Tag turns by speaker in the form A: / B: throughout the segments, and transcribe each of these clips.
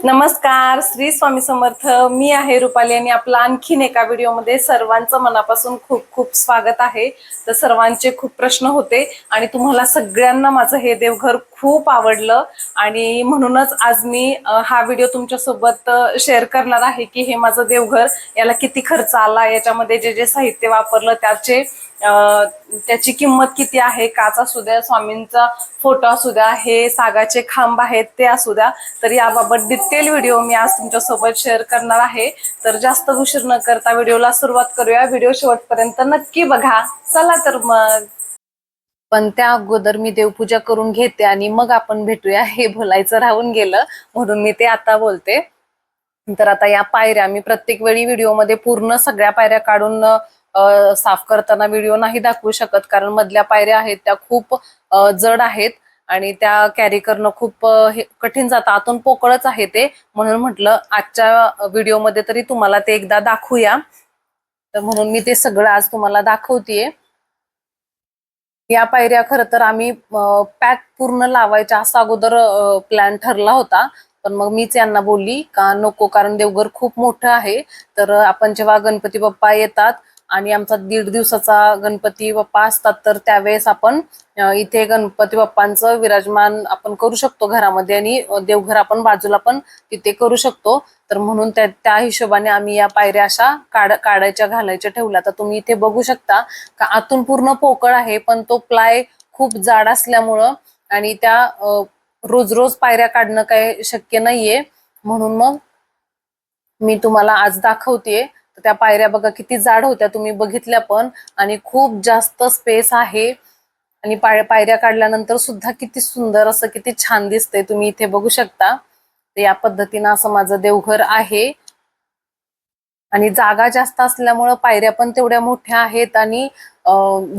A: नमस्कार, श्री स्वामी समर्थ. मी आहे रुपाली आणि आपला आणखीन एका व्हिडिओमध्ये सर्वांचं मनापासून खूप खूप स्वागत आहे. तर सर्वांचे खूप प्रश्न होते आणि तुम्हाला सगळ्यांना माझं हे देवघर खूप आवडलं आणि म्हणूनच आज मी हा व्हिडिओ तुमच्यासोबत शेअर करणार आहे की हे माझं देवघर, याला किती खर्च आला, याच्यामध्ये जे जे साहित्य वापरलं त्याची किंमत किती आहे, काच असू द्या, स्वामींचा फोटो असू द्या, हे सागाचे खांब आहेत ते असू द्या, तर याबाबत डिटेल व्हिडिओ मी आज तुमच्यासोबत शेअर करणार आहे. तर जास्त उशीर न करता व्हिडिओला सुरुवात करूया. व्हिडिओ शेवटपर्यंत नक्की बघा. चला तर मग. पण त्या अगोदर मी देवपूजा करून घेते आणि मग आपण भेटूया, हे बोलायचं राहून गेलं म्हणून मी ते आता बोलते. तर आता या पायऱ्या मी प्रत्येक वेळी व्हिडिओमध्ये पूर्ण सगळ्या पायऱ्या काढून साफ करताना व्हिडिओ नाही दाखवू शकत, कारण मधल्या पायऱ्या आहेत त्या खूप जड आहेत आणि त्या कॅरी करणं खूप कठीण जातं. आतून पोकळच आहे ते, म्हणून म्हटलं आजच्या व्हिडिओमध्ये तरी तुम्हाला ते एकदा दाखवूया. तर म्हणून मी ते सगळं आज तुम्हाला दाखवतेय. या पायऱ्या खरं तर आम्ही पॅक पूर्ण लावायच्या असा अगोदर प्लॅन ठरला होता, पण मग मीच यांना बोलली का नको, कारण देवघर खूप मोठं आहे. तर आपण जेव्हा गणपती बाप्पा येतात आणि आमचा 1.5 दिवसाचा गणपती बाप्पा असतात, तर त्यावेळेस आपण इथे गणपती बाप्पांचं विराजमान आपण करू शकतो घरामध्ये आणि देवघर आपण बाजूला पण तिथे करू शकतो. तर म्हणून त्या हिशोबाने आम्ही या पायऱ्या अशा काढायच्या घालायच्या ठेवल्या. तर तुम्ही इथे बघू शकता का आतून पूर्ण पोकळ आहे, पण तो प्लाय खूप जाड असल्यामुळं आणि त्या रोज रोज पायऱ्या काढणं काही शक्य नाहीये, म्हणून मग मी तुम्हाला आज दाखवतेय. त्या पायऱ्या बघा किती जाड होत्या, तुम्ही बघितल्या पण, आणि खूप जास्त स्पेस आहे आणि पायऱ्या काढल्यानंतर सुद्धा किती सुंदर असं किती छान दिसतंय, तुम्ही इथे बघू शकता. तर या पद्धतीनं असं माझं देवघर आहे आणि जागा जास्त असल्यामुळं पायऱ्या पण तेवढ्या मोठ्या आहेत आणि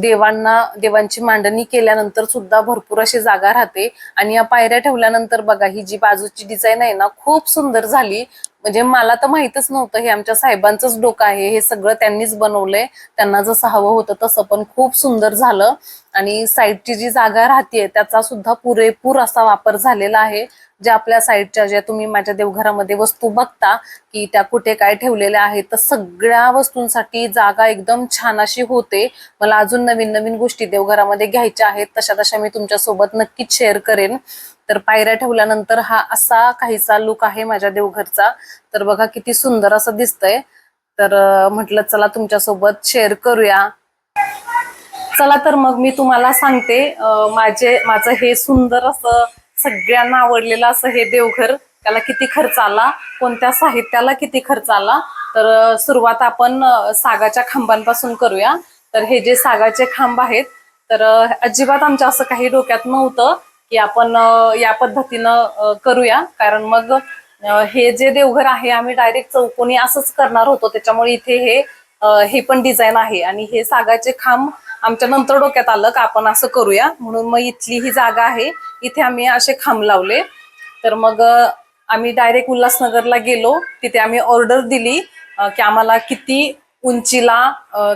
A: देवांची मांडणी केल्यानंतर सुद्धा भरपूर अशी जागा राहते. आणि या पायऱ्या ठेवल्यानंतर बघा ही जी बाजूची डिझाईन आहे ना, खूप सुंदर झाली. म्हणजे मला तर माहितच नव्हतं, हे आमच्या साहेबांचंच डोकं आहे, हे सगळं त्यांनीच बनवलंय. त्यांना जसं हवं होतं तसं, पण खूप सुंदर झालं. आणि साईडची जी जागा राहतेय त्याचा सुद्धा पुरेपूर असा वापर झालेला आहे. ज्या आपल्या साईडच्या ज्या तुम्ही माझ्या देवघरामध्ये वस्तू बघता की त्या कुठे काय ठेवलेल्या आहेत, तर सगळ्या वस्तूंसाठी जागा एकदम छान अशी होते. मला अजून नवीन नवीन गोष्टी देवघरामध्ये घ्यायच्या आहेत, तशा मी तुमच्यासोबत नक्कीच शेअर करेन. तर पायऱ्या ठेवल्यानंतर हा असा काहीसा लुक आहे माझ्या देवघरचा. तर बघा किती सुंदर असं दिसतंय. तर म्हटलं चला तुमच्यासोबत शेअर करूया. चला तर मग मी तुम्हाला सांगते, माझं हे सुंदर असं सगळ्यांना आवडलेलं असं हे देवघर, त्याला किती खर्च आला, कोणत्या साहित्याला किती खर्च आला. तर सुरुवात आपण सागाच्या खांबांपासून करूया. तर हे जे सागाचे खांब आहेत, तर अजिबात आमच्या असं काही डोक्यात नव्हतं की आपण या पद्धतीनं करूया, कारण मग हे जे देवघर आहे आम्ही डायरेक्ट चौकोनी असंच करणार होतो. त्याच्यामुळे इथे हे पण डिझाईन आहे आणि हे सागाचे खांब आमच्या नंतर डोक्यात आलं का आपण असं करूया, म्हणून मग इथली ही जागा आहे, इथे आम्ही असे खांब लावले. तर मग आम्ही डायरेक्ट उल्हासनगरला गेलो, तिथे आम्ही ऑर्डर दिली की आम्हाला किती उंचीला,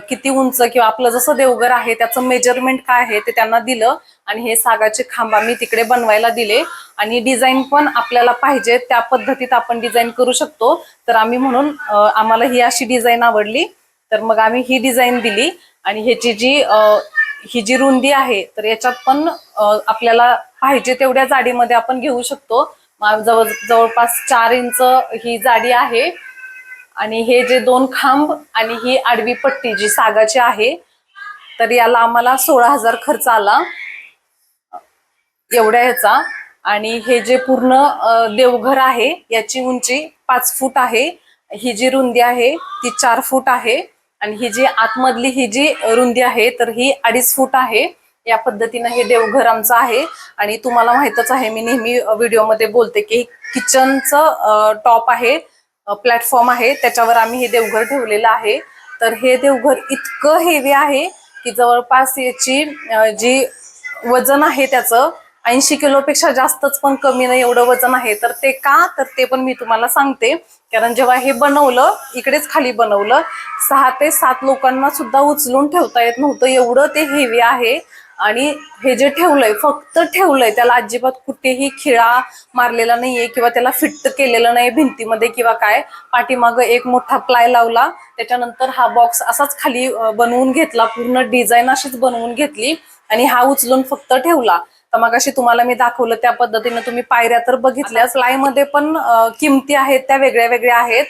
A: किती उंच किंवा आपलं जसं देवघर आहे त्याचं मेजरमेंट काय आहे ते त्यांना दिलं आणि हे सागाचे खांब आम्ही तिकडे बनवायला दिले. आणि डिझाईन पण आपल्याला पाहिजे त्या पद्धतीत आपण डिझाईन करू शकतो. तर आम्ही म्हणून आम्हाला ही अशी डिझाईन आवडली, तर मग आम्ही ही डिझाईन दिली. आणि ह्याची ही जी रुंदी आहे, तर याच्यात पण आपल्याला पाहिजे तेवढ्या जाडीमध्ये आपण घेऊ शकतो. जवळपास 4 इंच ही जाडी आहे. आणि हे जे 2 खांब आणि ही आडवी पट्टी जी सागाची आहे, तर याला आम्हाला 16,000 खर्च आला एवढ्या ह्याचा. आणि हे जे पूर्ण देवघर आहे याची उंची 5 फूट आहे, ही जी रुंदी आहे ती 4 फूट आहे आणि ही जी आतमधली ही जी रुंदी आहे तर ही 2.5 फूट आहे. या पद्धतीनं हे देवघर आमचं आहे. आणि तुम्हाला माहितच आहे, मी नेहमी व्हिडिओमध्ये बोलते की किचनचं टॉप आहे, प्लॅटफॉर्म आहे, त्याच्यावर आम्ही हे देवघर ठेवलेलं आहे. तर हे देवघर इतकं हेवी आहे की जवळपास याची जी वजन आहे त्याचं 80 किलोपेक्षा जास्तच पण कमी नाही एवढं वजन आहे. तर ते का, तर ते पण मी तुम्हाला सांगते. कारण जेव्हा हे बनवलं, इकडेच खाली बनवलं, 6 ते 7 लोकांना सुद्धा उचलून ठेवता येत नव्हतं, एवढं ते हेवी आहे. आणि हे जे ठेवलंय फक्त ठेवलंय, त्याला अजिबात कुठेही खिळा मारलेला नाहीये किंवा त्याला फिट केलेलं नाही भिंतीमध्ये किंवा काय. पाठीमागं एक मोठा प्लाय लावला, त्याच्यानंतर हा बॉक्स असाच खाली बनवून घेतला, पूर्ण डिझाईन अशीच बनवून घेतली आणि हा उचलून फक्त ठेवला. तर मग अशी तुम्हाला मी दाखवलं त्या पद्धतीने तुम्ही पायऱ्या तर बघितल्याच. प्लायमध्ये पण किमती आहेत त्या वेगळ्या वेगळ्या आहेत.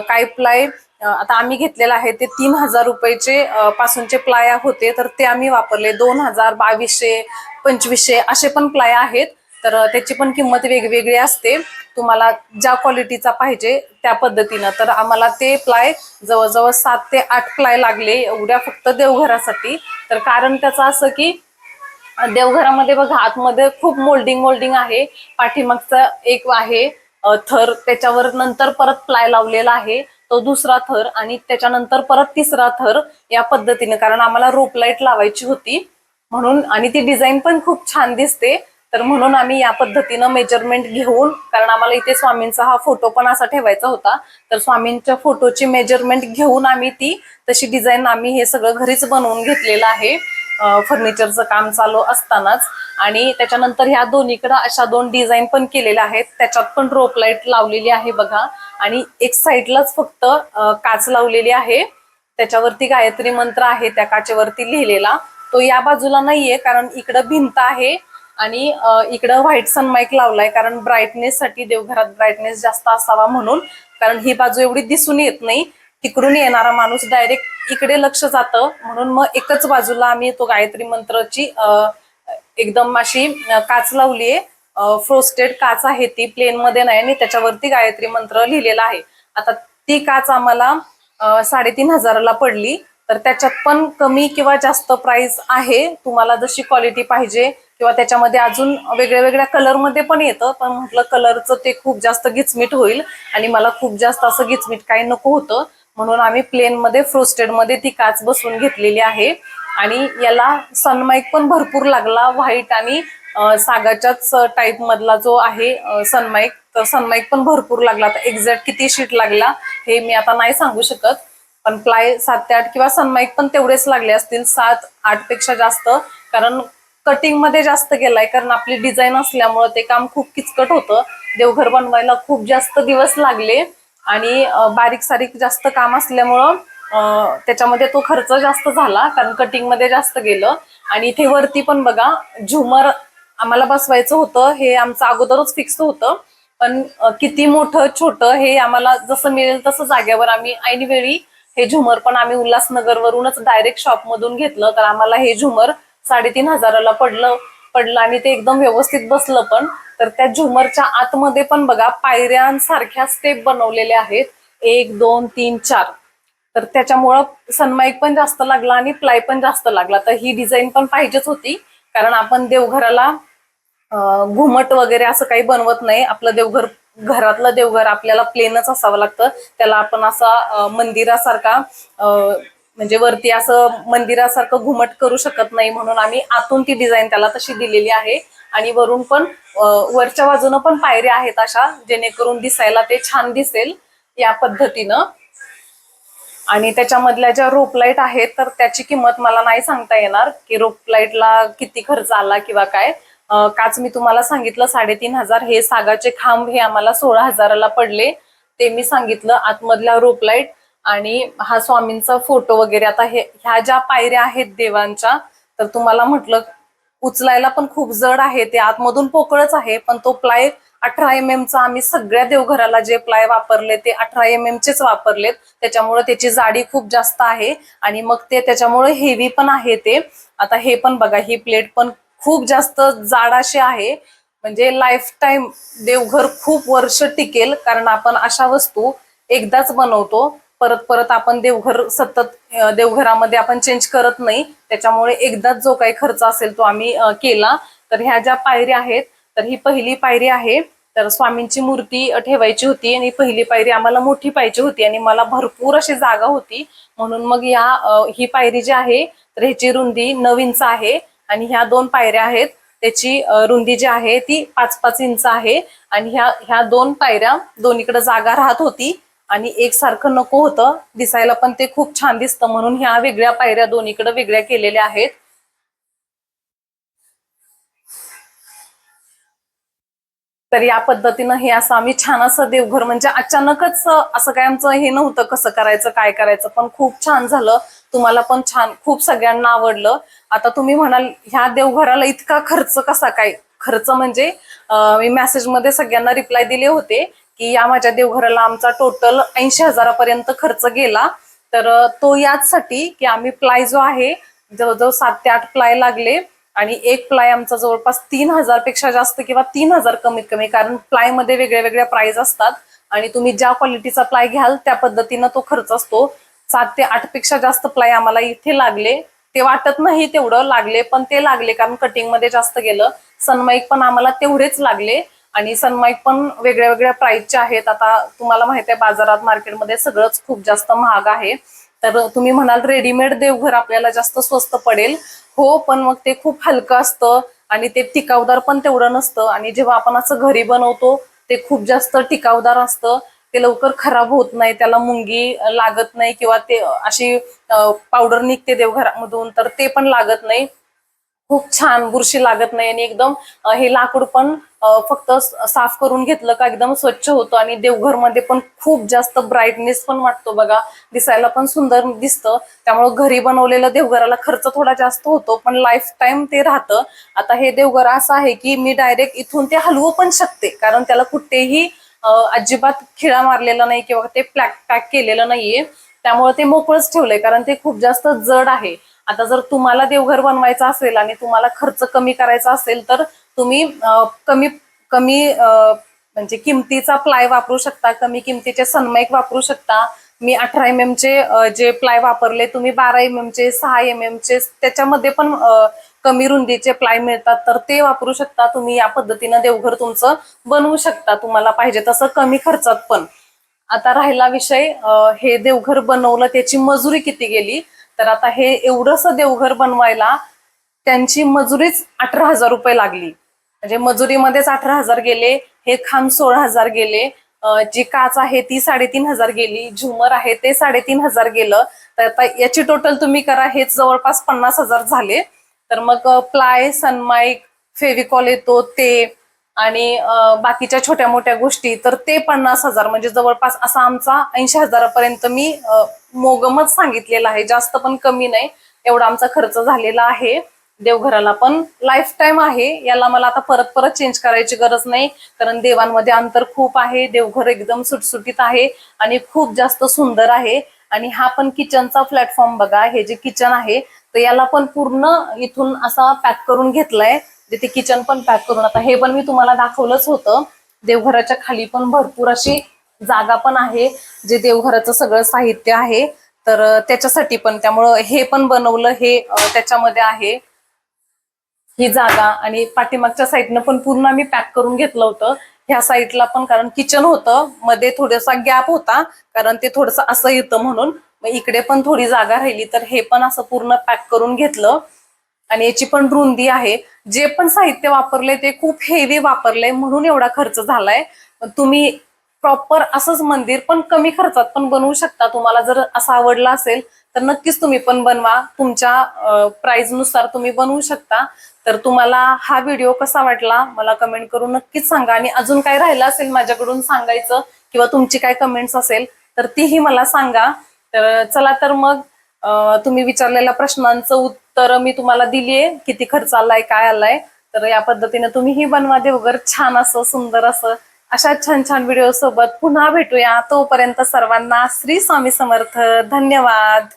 A: काही प्लाय आता आम्ही घेतलेला आहे ते 3000 रुपयाचे पासूनचे प्लाय होते, तर ते आम्ही वापरले. 2000, 2200, 2500 असे पण प्लाय आहेत. तर त्याची पण किंमत वेगवेगळी असते, तुम्हाला ज्या क्वालिटीचा पाहिजे त्या पद्धतीनं. तर आम्हाला ते प्लाय जवळजवळ 7 ते 8 प्लाय लागले एवढ्या फक्त देवघरासाठी. तर कारण त्याचं असं की देवघरामध्ये बघा आतमध्ये खूप मोल्डिंग आहे. पाठीमागचा एक आहे थर, त्याच्यावर नंतर परत प्लाय लावलेला आहे, तो दुसरा थर, आणि त्याच्यानंतर परत तिसरा थर, या पद्धतीने. कारण आम्हाला रोप लाईट लावायची होती म्हणून, आणि ती डिझाईन पण खूप छान दिसते. तर म्हणून आम्ही या पद्धतीनं मेजरमेंट घेऊन, कारण आम्हाला इथे स्वामींचा हा फोटो पण असा ठेवायचा होता, तर स्वामींच्या फोटोची मेजरमेंट घेऊन आम्ही ती तशी डिझाईन आम्ही हे सगळं घरीच बनवून घेतलेलं आहे फर्निचरचं काम चालू असतानाच. आणि त्याच्यानंतर ह्या दोन्हीकडे अशा 2 डिझाईन पण केलेल्या आहेत, त्याच्यात पण रोप लाईट लावलेली आहे बघा. आणि एक साईडलाच फक्त काच लावलेली आहे, त्याच्यावरती गायत्री मंत्र आहे त्या काचेवरती लिहिलेला. तो या बाजूला नाहीये कारण इकडं भिंत आहे आणि इकडं व्हाईट सनमाईक लावलाय, कारण ब्राईटनेस साठी, देवघरात ब्राईटनेस जास्त असावा म्हणून. कारण ही बाजू एवढी दिसून येत नाही, तिकडून येणारा माणूस डायरेक्ट इकडे लक्ष जातं, म्हणून मग एकच बाजूला आम्ही तो गायत्री मंत्रची एकदम अशी काच लावलीये. फ्रोस्टेड काच आहे ती, प्लेन मध्ये नाही, आणि त्याच्यावरती गायत्री मंत्र लिहिलेला आहे. आता ती काच आम्हाला 3500 पडली. तर त्याच्यात पण कमी किंवा जास्त प्राइस आहे, तुम्हाला जशी क्वालिटी पाहिजे, किंवा त्याच्यामध्ये अजून वेगळ्या वेगळ्या कलरमध्ये पण येतं. पण म्हटलं कलरचं ते खूप जास्त गिचमीट होईल आणि मला खूप जास्त असं गिचमीट काही नको होतं, म्हणून आम्ही प्लेन मध्ये फ्रोस्टेड मध्ये ती काच बसवून घेतलेली आहे. आणि याला सनमाईक पण भरपूर लागला, व्हाईट आणि सागाच्याच टाईप मधला जो आहे सनमाईक, तर सनमाईक पण भरपूर लागला. आता एक्झॅक्ट किती शीट लागला हे मी आता नाही सांगू शकत, पण प्लाय 7 ते 8 किंवा सनमाईक पण तेवढेच लागले असतील, 7-8 पेक्षा जास्त. कारण कटिंग मध्ये जास्त गेलाय, कारण आपली डिझाईन असल्यामुळे ते काम खूप किचकट होतं. देवघर बनवायला खूप जास्त दिवस लागले आणि बारीक सारीक जास्त काम असल्यामुळं त्याच्यामध्ये तो खर्च जास्त झाला, कारण कटिंग मध्ये जास्त गेलं. आणि इथे वरती पण बघा झुमर आम्हाला बसवायचं होतं, हे आमचं अगोदरच फिक्स होतं, पण किती मोठं छोटं हे आम्हाला जसं मिळेल तसं जागेवर आम्ही ऐनवेळी हे झुमर पण आम्ही उल्हासनगर वरूनच डायरेक्ट शॉप मधून घेतलं. तर आम्हाला हे झुमर 3500 पडलं आणि ते एकदम व्यवस्थित बसलं पण. तर त्या झुमरच्या आतमध्ये पण बघा पायऱ्यांसारख्या स्टेप बनवलेले आहेत, 1 2 3 4. तर त्याच्यामुळं सनमाईक पण जास्त लागला आणि प्लाय पण जास्त लागला. तर ही डिझाईन पण पाहिजेच होती, कारण आपण देवघराला घुमट वगैरे असं काही बनवत नाही. आपलं देवघर, घरातलं देवघर आपल्याला प्लेनच असावं लागतं. त्याला आपण असा मंदिरासारखा म्हणजे वरती असं मंदिरासारखं घुमट करू शकत नाही, म्हणून आम्ही आतून ती डिझाईन त्याला तशी दिलेली आहे. आणि वरून पण वरच्या बाजूनं पण पायऱ्या आहेत अशा, जेणेकरून दिसायला ते छान दिसेल या पद्धतीनं. आणि त्याच्यामधल्या ज्या रोप लाईट आहेत तर त्याची किंमत मला नाही सांगता येणार की रोप लाईटला किती खर्च आला किंवा काय. काच मी तुम्हाला सांगितलं 3500. हे सागाचे खांब हे आम्हाला 16,000ला पडले, ते मी सांगितलं. आतमधल्या रोप लाईट आणि हा स्वामींचा फोटो वगैरे. आता ह्या ज्या पायऱ्या आहेत देवांच्या, तर तुम्हाला म्हटलं उचलायला पण खूप जड आहे, ते आतमधून पोकळच आहे, पण तो प्लाय 18 चा आम्ही सगळ्या देवघराला जे प्लाय वापरले ते 18 चेच वापरलेत, त्याच्यामुळे त्याची जाडी खूप जास्त आहे आणि मग ते त्याच्यामुळे हेवी पण आहे ते. आता हे पण बघा, ही प्लेट पण खूप जास्त जाड अशी आहे, म्हणजे लाईफ टाइम देवघर खूप वर्ष टिकेल, कारण आपण अशा वस्तू एकदाच बनवतो, परत परत आपण देवघर सतत देवघरामध्ये आपण चेंज करत नाही, त्याच्यामुळे एकदाच जो काही खर्च असेल तो आम्ही केला. तर ह्या ज्या पायऱ्या आहेत, तर ही पहिली पायरी आहे. तर स्वामींची मूर्ती ठेवायची होती आणि पहिली पायरी आम्हाला मोठी पाहिजे होती आणि मला भरपूर अशी जागा होती, म्हणून मग ही पायरी जी आहे तर ह्याची रुंदी 9 इंच आहे आणि ह्या 2 पायऱ्या आहेत त्याची रुंदी जी आहे ती 5-5 इंच आहे. आणि ह्या 2 पायऱ्या दोन्हीकडे जागा राहत होती आणि एकसारखं नको होतं दिसायला, पण ते खूप छान दिसतं, म्हणून ह्या वेगळ्या पायऱ्या दोन्हीकडे वेगळ्या केलेल्या आहेत. तर या पद्धतीनं हे असं आम्ही छान असं देवघर, म्हणजे अचानकच असं काय आमचं हे नव्हतं कसं करायचं काय करायचं, पण खूप छान झालं. तुम्हाला पण छान, खूप सगळ्यांना आवडलं. आता तुम्ही म्हणाल ह्या देवघराला इतका खर्च कसा काय? खर्च म्हणजे मी मेसेजमध्ये सगळ्यांना रिप्लाय दिले होते की या माझ्या देवघराला आमचा टोटल 80,000पर्यंत खर्च गेला. तर तो याचसाठी की आम्ही प्लाय जो आहे जवळजवळ 7 ते 8 प्लाय लागले आणि एक प्लाय आमचा जवळपास 3,000 पेक्षा जास्त किंवा 3,000 कमीत कमी, कारण प्लाय मध्ये वेगळ्या वेगळ्या प्राइस असतात आणि तुम्ही ज्या क्वालिटीचा प्लाय घ्याल त्या पद्धतीनं तो खर्च असतो. 7 ते 8 पेक्षा जास्त प्लाय आम्हाला इथे लागले. ते वाटत नाही तेवढं लागले, पण ते लागले कारण कटिंग मध्ये जास्त गेलं. सनमाईक पण आम्हाला तेवढेच लागले आणि सनमाईक पण वेगळ्या वेगळ्या प्राइसचे आहेत. आता तुम्हाला माहिती आहे बाजारात मार्केटमध्ये सगळंच खूप जास्त महाग आहे. तर तुम्ही म्हणाल रेडीमेड देवघर आपल्याला जास्त स्वस्त पडेल. हो, पण मग ते खूप हलकं असतं आणि ते टिकाऊदार पण तेवढं नसतं. आणि जेव्हा आपण असं घरी बनवतो ते खूप जास्त टिकाऊदार असतं. ते लवकर खराब होत नाही, त्याला मुंगी लागत नाही किंवा ते अशी पावडर निघते देवघरामधून तर ते पण लागत नाही. खूप छान, बुरशी लागत नाही आणि एकदम हे लाकूड पण फक्त साफ करून घेतलं का एकदम स्वच्छ होतं आणि देवघर मध्ये पण खूप जास्त ब्राईटनेस पण वाटतो बघा, दिसायला पण सुंदर दिसतं. त्यामुळे घरी बनवलेलं देवघराला खर्च थोडा जास्त होतो पण लाईफ टाइम ते राहतं. आता हे देवघर असं आहे की मी डायरेक्ट इथून ते हलवू पण शकते, कारण त्याला कुठेही अजिबात खिळा मारलेला नाही किंवा ते पॅक केलेलं नाहीये. त्यामुळे ते मोकळच ठेवलंय कारण ते खूप जास्त जड आहे. आता जर तुम्हाला देवघर बनवायचं असेल आणि तुम्हाला खर्च कमी करायचा असेल तर तुम्ही कमी कमी म्हणजे किमतीचा प्लाय वापरू शकता, कमी किमतीचे सनमाईक वापरू शकता. मी 18 mm चे जे प्लाय वापरले, तुम्ही 12 mm चे, 6 mm चे, त्याच्यामध्ये पण कमी रुंदीचे प्लाय मिळतात तर ते वापरू शकता. तुम्ही या पद्धतीनं देवघर तुमचं बनवू शकता तुम्हाला पाहिजे तसं कमी खर्चात पण. आता राहिला विषय हे देवघर बनवलं त्याची मजुरी किती गेली. तर आता हे एवढंसं देवघर बनवायला त्यांची मजुरीच 18,000 रुपये लागली. म्हणजे मजुरीमध्येच 18,000 गेले, हे खांब 16,000 गेले, जी काच आहे ती 3,500 गेली, झुमर आहे ते 3,500 गेलं. तर आता याची टोटल तुम्ही करा, हेच जवळपास 50,000 झाले. तर मग प्लाय, सनमाईक, फेविकॉल येतो ते आणि बाकीच्या छोट्या मोठ्या गोष्टी तर ते 50,000, म्हणजे जवळपास असा आमचा 80,000पर्यंत मी मोगमच सांगितलेला आहे, जास्त पण कमी नाही. एवढा आमचा खर्च झालेला आहे देवघराला. पण लाईफ टाइम आहे, याला मला आता परत परत चेंज करायची गरज नाही, कारण देवांमध्ये अंतर खूप आहे. देवघर एकदम सुटसुटीत आहे आणि खूप जास्त सुंदर आहे. आणि हा पण किचनचा प्लॅटफॉर्म बघा, हे जे किचन आहे तर याला पण पूर्ण इथून असा पॅक करून घेतलाय, ते किचन पण पॅक करून. आता हे पण मी तुम्हाला दाखवलंच होतं. देवघराच्या खाली पण भरपूर अशी जागा पण आहे, जे देवघराचं सगळं साहित्य आहे तर त्याच्यासाठी पण, त्यामुळं हे पण बनवलं, हे त्याच्यामध्ये आहे ही जागा. आणि पाठीमागच्या साईडनं पण पूर्ण आम्ही पॅक करून घेतलं होतं. ह्या साईडला पण, कारण किचन होतं मध्ये, थोडासा गॅप होता कारण ते थोडंसं असं येतं म्हणून, मग इकडे पण थोडी जागा राहिली तर हे पण असं पूर्ण पॅक करून घेतलं. आणि याची पण रुंदी आहे. जे पण साहित्य वापरले ते खूप हेवी वापरले म्हणून एवढा खर्च झालाय. तुम्ही प्रॉपर असंच मंदिर पण कमी खर्चात पण बनवू शकता. तुम्हाला जर असं आवडलं असेल तर नक्कीच तुम्ही पण बनवा, तुमच्या प्राइस नुसार तुम्ही बनवू शकता. तर तुम्हाला हा व्हिडिओ कसा वाटला मला कमेंट करून नक्कीच सांगा. आणि अजून काय राहिलं असेल माझ्याकडून सांगायचं किंवा तुमची काय कमेंट्स असेल तर तीही मला सांगा. तर चला तर मग तुम्ही विचारलेल्या प्रश्नांचं उत्तर मी तुम्हाला दिलीये, किती खर्च आलाय काय आलाय. तर या पद्धतीने तुम्हीही बनवा देवघर छान असं, सुंदर असं. अशा छान छान व्हिडिओ सोबत पुन्हा भेटूया. तोपर्यंत सर्वांना श्री स्वामी समर्थ. धन्यवाद.